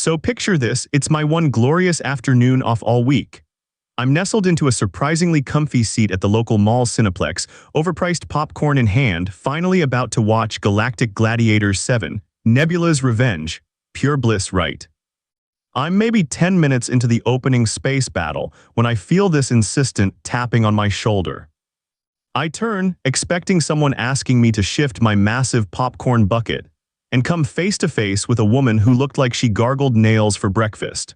So picture this, it's my one glorious afternoon off all week. I'm nestled into a surprisingly comfy seat at the local mall Cineplex, overpriced popcorn in hand, finally about to watch Galactic Gladiators 7, Nebula's Revenge. Pure bliss, right? I'm maybe 10 minutes into the opening space battle when I feel this insistent tapping on my shoulder. I turn, expecting someone asking me to shift my massive popcorn bucket, and come face to face with a woman who looked like she gargled nails for breakfast.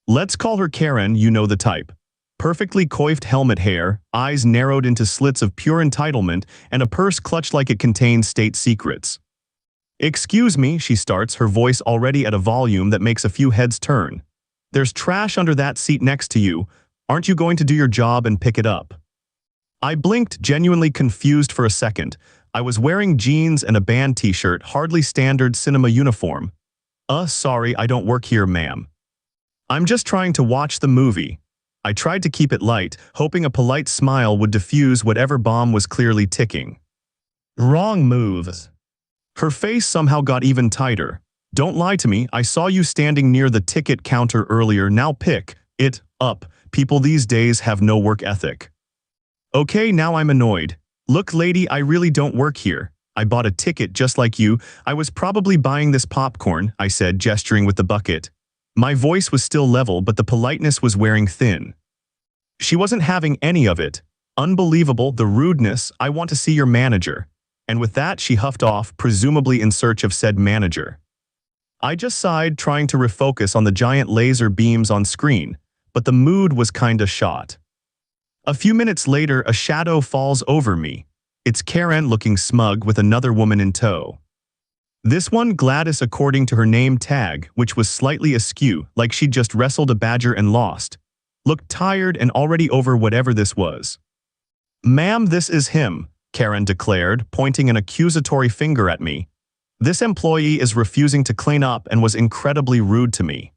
Let's call her Karen, you know the type. Perfectly coiffed helmet hair, eyes narrowed into slits of pure entitlement, and a purse clutched like it contains state secrets. "Excuse me," she starts, her voice already at a volume that makes a few heads turn. "There's trash under that seat next to you. Aren't you going to do your job and pick it up?" I blinked, genuinely confused for a second. I was wearing jeans and a band t-shirt, hardly standard cinema uniform. Sorry, I don't work here, ma'am. I'm just trying to watch the movie." I tried to keep it light, hoping a polite smile would diffuse whatever bomb was clearly ticking. "Wrong move." Her face somehow got even tighter. "Don't lie to me, I saw you standing near the ticket counter earlier, now pick it up. People these days have no work ethic." Okay, now I'm annoyed. "Look, lady, I really don't work here. I bought a ticket just like you. I was probably buying this popcorn," I said, gesturing with the bucket. My voice was still level, but the politeness was wearing thin. She wasn't having any of it. Unbelievable, the rudeness. "I want to see your manager." And with that, she huffed off, presumably in search of said manager. I just sighed, trying to refocus on the giant laser beams on screen, but the mood was kinda shot. A few minutes later, a shadow falls over me. It's Karen, looking smug with another woman in tow. This one, Gladys, according to her name tag, which was slightly askew, like she'd just wrestled a badger and lost, looked tired and already over whatever this was. "Ma'am, this is him," Karen declared, pointing an accusatory finger at me. "This employee is refusing to clean up and was incredibly rude to me."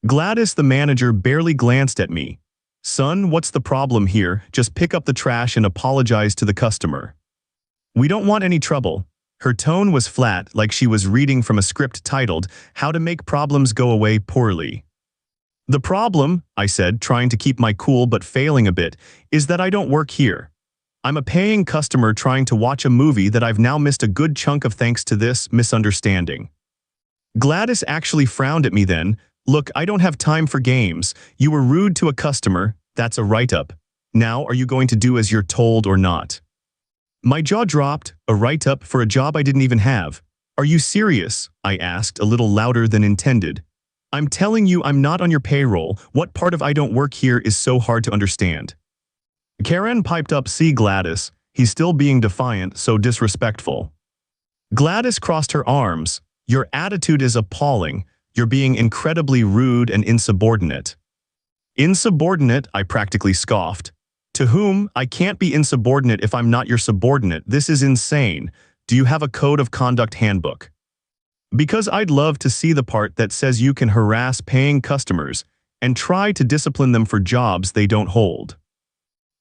Gladys, the manager, barely glanced at me. "Son, what's the problem here? Just pick up the trash and apologize to the customer. We don't want any trouble." Her tone was flat, like she was reading from a script titled, "How to Make Problems Go Away Poorly." "The problem," I said, trying to keep my cool but failing a bit, "is that I don't work here. I'm a paying customer trying to watch a movie that I've now missed a good chunk of thanks to this misunderstanding." Gladys actually frowned at me then. "Look, I don't have time for games. You were rude to a customer. That's a write-up. Now, are you going to do as you're told or not?" My jaw dropped. A write-up for a job I didn't even have. "Are you serious?" I asked, a little louder than intended. "I'm telling you, I'm not on your payroll. What part of I don't work here is so hard to understand?" Karen piped up, "See, Gladys, he's still being defiant, so disrespectful." Gladys crossed her arms. "Your attitude is appalling. You're being incredibly rude and insubordinate." "Insubordinate?" I practically scoffed. "To whom? I can't be insubordinate if I'm not your subordinate. This is insane. Do you have a code of conduct handbook?" "Because I'd love to see the part that says you can harass paying customers and try to discipline them for jobs they don't hold."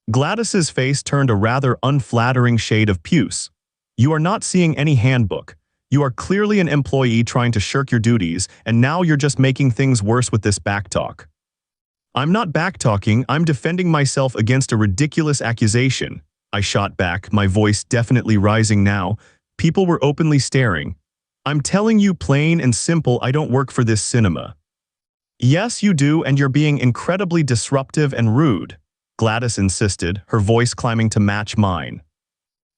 Gladys's face turned a rather unflattering shade of puce. "You are not seeing any handbook. You are clearly an employee trying to shirk your duties, and now you're just making things worse with this backtalk." "I'm not backtalking, I'm defending myself against a ridiculous accusation," I shot back, my voice definitely rising now. People were openly staring. "I'm telling you plain and simple, I don't work for this cinema." "Yes, you do, and you're being incredibly disruptive and rude," Gladys insisted, her voice climbing to match mine.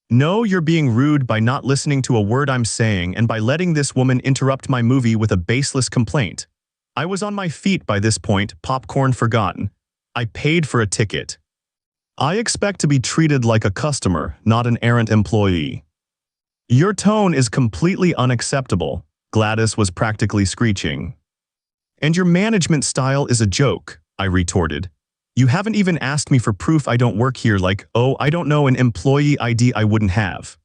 "No, you're being rude by not listening to a word I'm saying and by letting this woman interrupt my movie with a baseless complaint." I was on my feet by this point, popcorn forgotten. I paid for a ticket. I expect to be treated like a customer, not an errant employee. "Your tone is completely unacceptable," Gladys was practically screeching. "And your management style is a joke," I retorted. "You haven't even asked me for proof I don't work here, like, oh, I don't know, an employee ID I wouldn't have."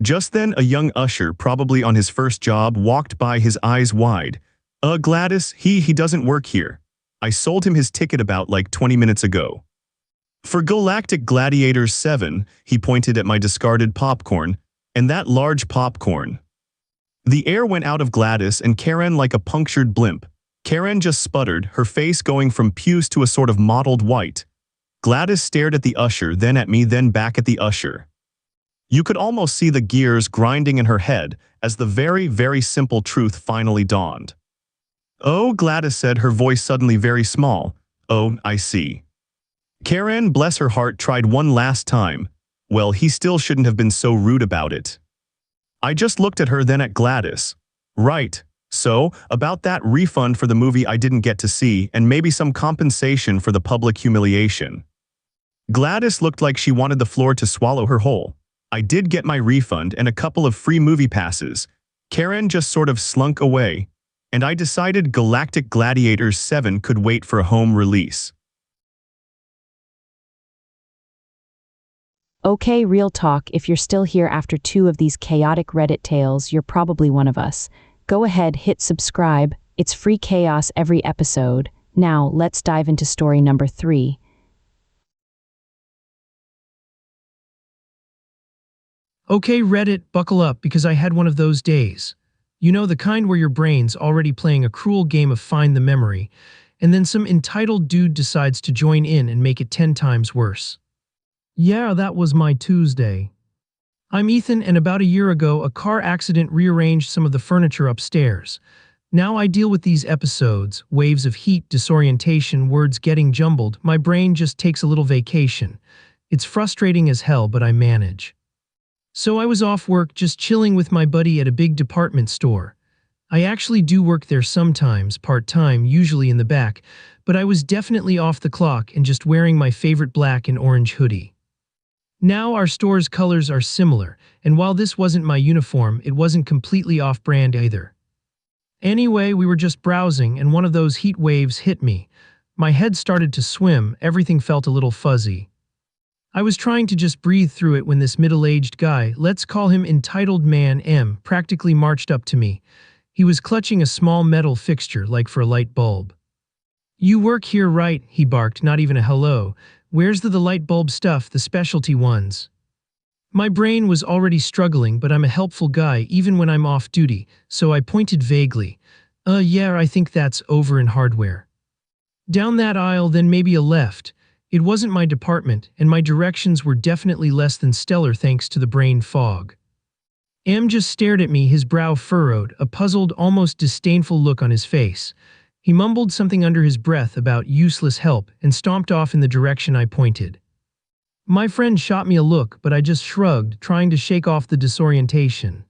Just then, a young usher, probably on his first job, walked by, his eyes wide. Gladys, he doesn't work here. I sold him his ticket about like 20 minutes ago." "For Galactic Gladiators 7, he pointed at my discarded popcorn, "and that large popcorn." The air went out of Gladys and Karen like a punctured blimp. Karen just sputtered, her face going from puce to a sort of mottled white. Gladys stared at the usher, then at me, then back at the usher. You could almost see the gears grinding in her head as the very, very simple truth finally dawned. "Oh," Gladys said, her voice suddenly very small. "Oh, I see." Karen, bless her heart, tried one last time. Well, he still shouldn't have been so rude about it. I just looked at her, then at Gladys. Right. So, about that refund for the movie I didn't get to see, and maybe some compensation for the public humiliation. Gladys looked like she wanted the floor to swallow her whole. I did get my refund and a couple of free movie passes. Karen just sort of slunk away, and I decided Galactic Gladiators 7 could wait for a home release. Okay, real talk, if you're still here after 2 of these chaotic Reddit tales, you're probably one of us. Go ahead, hit subscribe. It's free chaos every episode. Now, let's dive into story number 3. Okay, Reddit, buckle up because I had one of those days. You know, the kind where your brain's already playing a cruel game of find the memory, and then some entitled dude decides to join in and make it 10 times worse. Yeah, that was my Tuesday. I'm Ethan, and about a year ago, a car accident rearranged some of the furniture upstairs. Now I deal with these episodes, waves of heat, disorientation, words getting jumbled. My brain just takes a little vacation. It's frustrating as hell, but I manage. So I was off work, just chilling with my buddy at a big department store. I actually do work there sometimes, part-time, usually in the back, but I was definitely off the clock and just wearing my favorite black and orange hoodie. Now our store's colors are similar, and while this wasn't my uniform, it wasn't completely off-brand either. Anyway, we were just browsing, and one of those heat waves hit me. My head started to swim, everything felt a little fuzzy. I was trying to just breathe through it when this middle-aged guy, let's call him Entitled Man M, practically marched up to me. He was clutching a small metal fixture, like for a light bulb. "You work here, right?" he barked, not even a hello. "Where's the light bulb stuff, the specialty ones?" My brain was already struggling, but I'm a helpful guy even when I'm off duty, so I pointed vaguely. Yeah, I think that's over in hardware. Down that aisle, then maybe a left. It wasn't my department, and my directions were definitely less than stellar thanks to the brain fog. M just stared at me, his brow furrowed, a puzzled, almost disdainful look on his face. He mumbled something under his breath about useless help and stomped off in the direction I pointed. My friend shot me a look, but I just shrugged, trying to shake off the disorientation.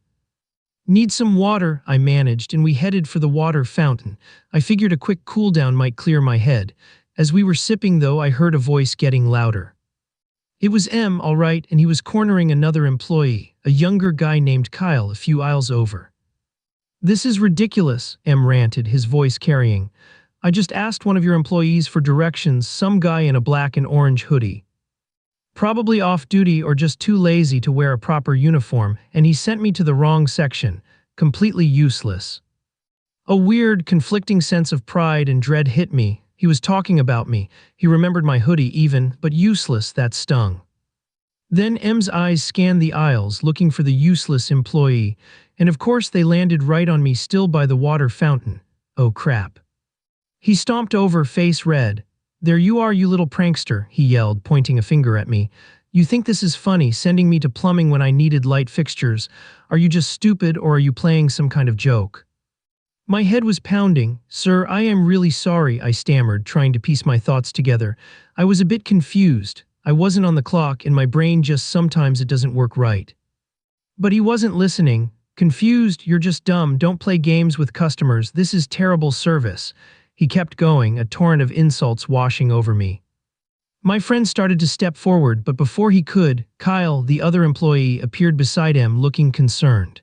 "Need some water," I managed, and we headed for the water fountain. I figured a quick cool down might clear my head. As we were sipping, though, I heard a voice getting louder. It was M, all right, and he was cornering another employee, a younger guy named Kyle, a few aisles over. "This is ridiculous," M ranted, his voice carrying. "I just asked one of your employees for directions, some guy in a black and orange hoodie. Probably off duty or just too lazy to wear a proper uniform, and he sent me to the wrong section. Completely useless." A weird, conflicting sense of pride and dread hit me. He was talking about me. He remembered my hoodie even, but useless, that stung. Then M's eyes scanned the aisles, looking for the useless employee, and of course they landed right on me, still by the water fountain. Oh crap. He stomped over, face red. "There you are, you little prankster," he yelled, pointing a finger at me. "You think this is funny, sending me to plumbing when I needed light fixtures? Are you just stupid, or are you playing some kind of joke?" My head was pounding. "Sir, I am really sorry," I stammered, trying to piece my thoughts together. I was a bit confused. I wasn't on the clock, and my brain just sometimes it doesn't work right. But he wasn't listening. "Confused? You're just dumb. Don't play games with customers. This is terrible service." He kept going, a torrent of insults washing over me. My friend started to step forward, but before he could, Kyle, the other employee, appeared beside him, looking concerned.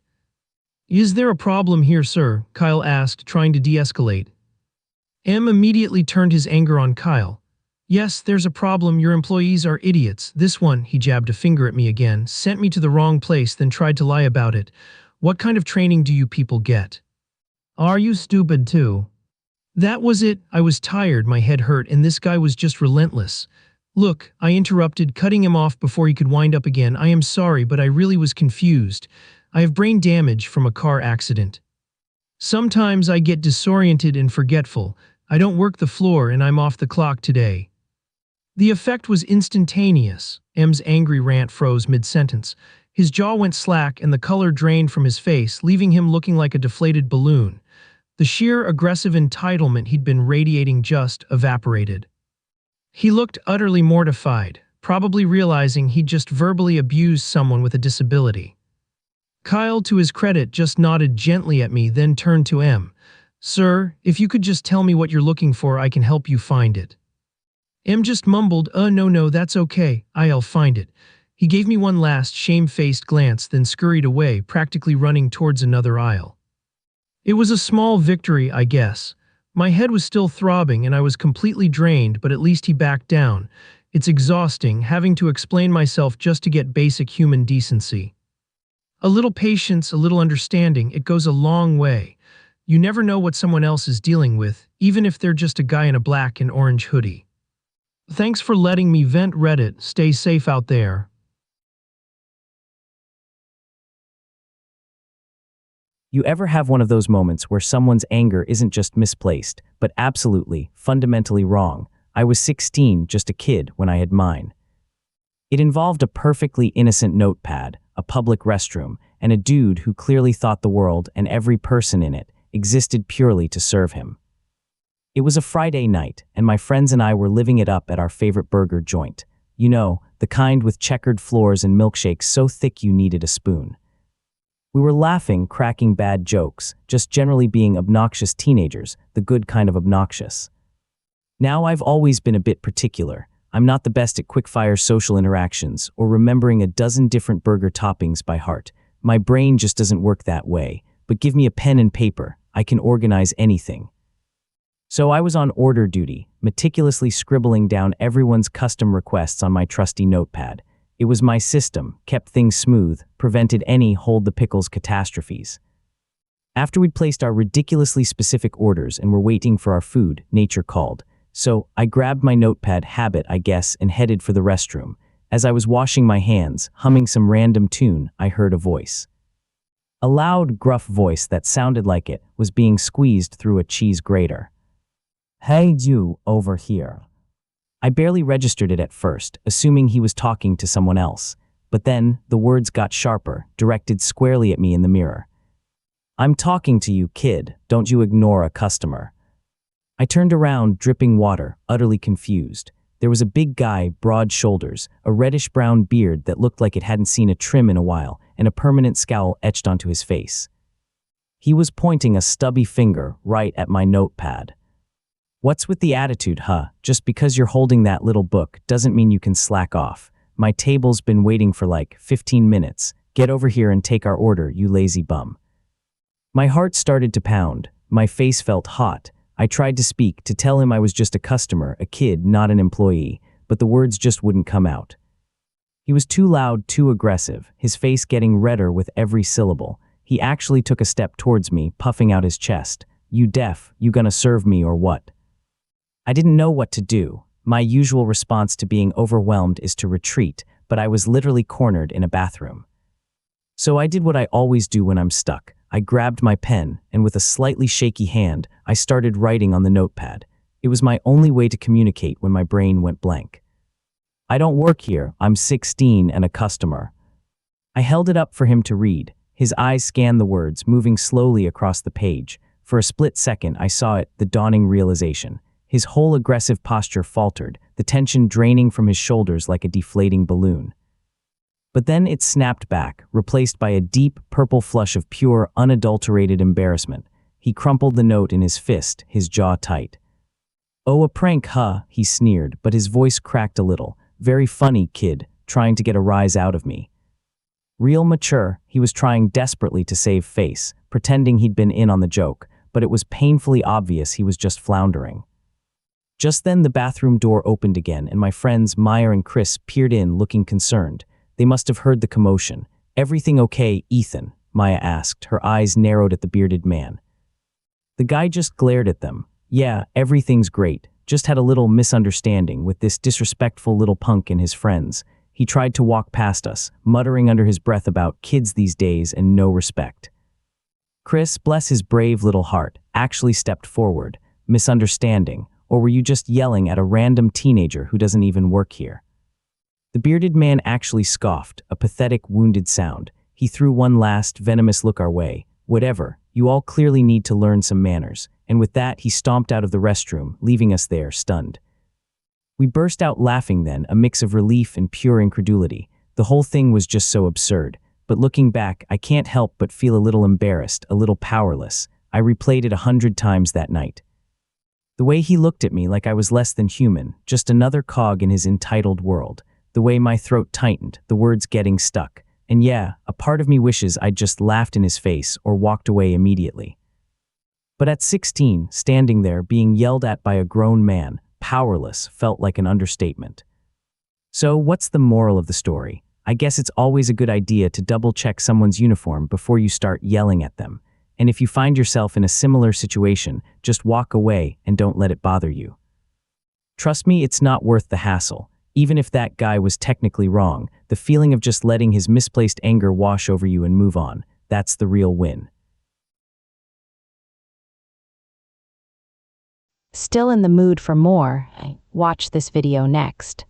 "Is there a problem here, sir?" Kyle asked, trying to de-escalate. M immediately turned his anger on Kyle. "Yes, there's a problem. Your employees are idiots. This one," he jabbed a finger at me again, "sent me to the wrong place, then tried to lie about it. What kind of training do you people get? Are you stupid too?" That was it. I was tired, my head hurt, and this guy was just relentless. "Look," I interrupted, cutting him off before he could wind up again. "I am sorry, but I really was confused. I have brain damage from a car accident. Sometimes I get disoriented and forgetful. I don't work the floor and I'm off the clock today. The effect was instantaneous. M's angry rant froze mid-sentence. His jaw went slack and the color drained from his face, leaving him looking like a deflated balloon. The sheer aggressive entitlement he'd been radiating just evaporated. He looked utterly mortified, probably realizing he'd just verbally abused someone with a disability. Kyle, to his credit, just nodded gently at me, then turned to M. "Sir, if you could just tell me what you're looking for, I can help you find it." M just mumbled, no, that's okay, I'll find it." He gave me one last shame-faced glance, then scurried away, practically running towards another aisle. It was a small victory, I guess. My head was still throbbing and I was completely drained, but at least he backed down. It's exhausting, having to explain myself just to get basic human decency. A little patience, a little understanding, it goes a long way. You never know what someone else is dealing with, even if they're just a guy in a black and orange hoodie. Thanks for letting me vent, Reddit. Stay safe out there. You ever have one of those moments where someone's anger isn't just misplaced, but absolutely, fundamentally wrong? I was 16, just a kid, when I had mine. It involved a perfectly innocent notepad, a public restroom, and a dude who clearly thought the world and every person in it existed purely to serve him. It was a Friday night, and my friends and I were living it up at our favorite burger joint. You know, the kind with checkered floors and milkshakes so thick you needed a spoon. We were laughing, cracking bad jokes, just generally being obnoxious teenagers, the good kind of obnoxious. Now I've always been a bit particular. I'm not the best at quick-fire social interactions or remembering a dozen different burger toppings by heart. My brain just doesn't work that way, but give me a pen and paper, I can organize anything. So I was on order duty, meticulously scribbling down everyone's custom requests on my trusty notepad. It was my system, kept things smooth, prevented any hold-the-pickles catastrophes. After we'd placed our ridiculously specific orders and were waiting for our food, nature called. So I grabbed my notepad, habit I guess, and headed for the restroom. As I was washing my hands, humming some random tune, I heard a voice. A loud, gruff voice that sounded like it was being squeezed through a cheese grater. "Hey you, over here." I barely registered it at first, assuming he was talking to someone else. But then, the words got sharper, directed squarely at me in the mirror. "I'm talking to you, kid. Don't you ignore a customer." I turned around, dripping water, utterly confused. There was a big guy, broad shoulders, a reddish-brown beard that looked like it hadn't seen a trim in a while, and a permanent scowl etched onto his face. He was pointing a stubby finger right at my notepad. "What's with the attitude, huh? Just because you're holding that little book doesn't mean you can slack off. My table's been waiting for like 15 minutes. Get over here and take our order, you lazy bum." My heart started to pound. My face felt hot. I tried to speak, to tell him I was just a customer, a kid, not an employee, but the words just wouldn't come out. He was too loud, too aggressive, his face getting redder with every syllable. He actually took a step towards me, puffing out his chest. "You deaf? You gonna serve me or what?" I didn't know what to do. My usual response to being overwhelmed is to retreat, but I was literally cornered in a bathroom. So I did what I always do when I'm stuck. I grabbed my pen, and with a slightly shaky hand, I started writing on the notepad. It was my only way to communicate when my brain went blank. "I don't work here. I'm 16 and a customer." I held it up for him to read. His eyes scanned the words, moving slowly across the page. For a split second, I saw it, the dawning realization. His whole aggressive posture faltered, the tension draining from his shoulders like a deflating balloon. But then it snapped back, replaced by a deep, purple flush of pure, unadulterated embarrassment. He crumpled the note in his fist, his jaw tight. "Oh, a prank, huh?" he sneered, but his voice cracked a little. "Very funny, kid, trying to get a rise out of me." Real mature, he was trying desperately to save face, pretending he'd been in on the joke, but it was painfully obvious he was just floundering. Just then the bathroom door opened again and my friends Maya and Chris peered in looking concerned. They must have heard the commotion. "Everything okay, Ethan?" Maya asked, her eyes narrowed at the bearded man. The guy just glared at them. "Yeah, everything's great. Just had a little misunderstanding with this disrespectful little punk and his friends." He tried to walk past us, muttering under his breath about kids these days and no respect. Chris, bless his brave little heart, actually stepped forward. Misunderstanding, or were you just yelling at a random teenager who doesn't even work here? The bearded man actually scoffed, a pathetic, wounded sound. He threw one last, venomous look our way. Whatever, you all clearly need to learn some manners. And with that, he stomped out of the restroom, leaving us there, stunned. We burst out laughing then, a mix of relief and pure incredulity. The whole thing was just so absurd. But looking back, I can't help but feel a little embarrassed, a little powerless. I replayed it 100 times that night. The way he looked at me like I was less than human, just another cog in his entitled world. The way my throat tightened, the words getting stuck. And yeah, a part of me wishes I'd just laughed in his face or walked away immediately. But at 16, standing there, being yelled at by a grown man, powerless, felt like an understatement. So what's the moral of the story? I guess it's always a good idea to double-check someone's uniform before you start yelling at them. And if you find yourself in a similar situation, just walk away and don't let it bother you. Trust me, it's not worth the hassle. Even if that guy was technically wrong, the feeling of just letting his misplaced anger wash over you and move on, that's the real win. Still in the mood for more? Watch this video next.